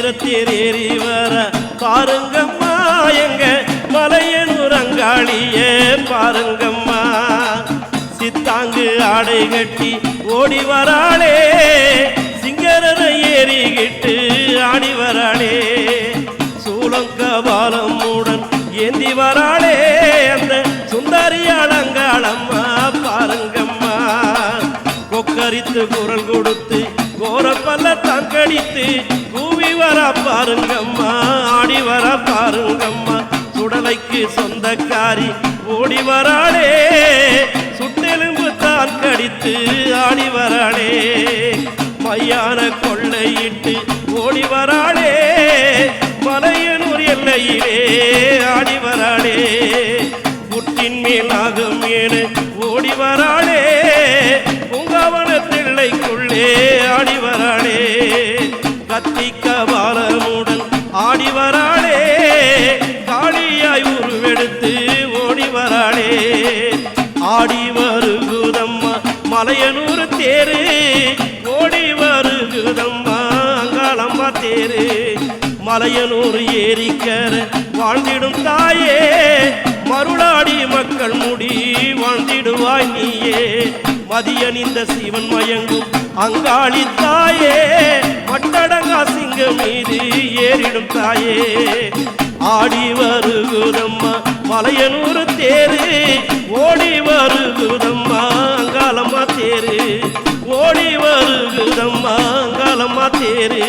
சித்திரத்தேர் ஏறி வர பாருங்கம்மா எங்க மலையனூர் அங்காளியே பாருங்கம்மா சித்தாங்கு ஆடை கட்டி ஓடி வராளே சிங்கரரை ஏறிக்கிட்டு ஆடி வராளே சூலங்கபாலம் மூடன் ஏந்தி வராளே அந்த சுந்தரியாள் அங்காளம்மா பாருங்கம்மா கொக்கரித்து குரல் கொடுத்து கோரப்பல்ல தங்கடித்து கூவி வர பாருங்கம்மா ஆடி வர பாருங்கம்மா சுடலைக்கு சொந்தக்காரி ஓடி வராளே சுட்டெலும்பு தான் கடித்து ஆடி வராளே மையான கொள்ளையிட்டு ஓடி வராளே மலையனூர் எல்லையிலே ஆடி வராளே புற்றின் மேல் ஆகும் ஏனு ஓடி வராளே பூங்காவனத்திள்ளைக்குள்ளே ஆடி வராளே கத்திக்க பாலமுடன் ஆடி வராளே காளியாய் உருவெடுத்து ஓடி வராளே ஆடி வருகுதம்மா மலையனூர் தேரு ஓடி வருகுதம்மா அங்காளம்மா தேரு மலையனூர் ஏரிக்கர வாழ்ந்திடும் தாயே மருளாடி மக்கள் முடி வாழ்ந்திடுவாய் நீயே மதியணிந்த சிவன் மயங்கும் அங்காளி தாயே மட்டடங்கா சிங்கம் மீது ஏறிடும் தாயே ஆடி வருகுதம்மா மலையனூர் தேரு ஓடி வருகுதம்மா அங்காளம்மா தேரு ஓடி வருகுதம்மா அங்காளம்மா தேரு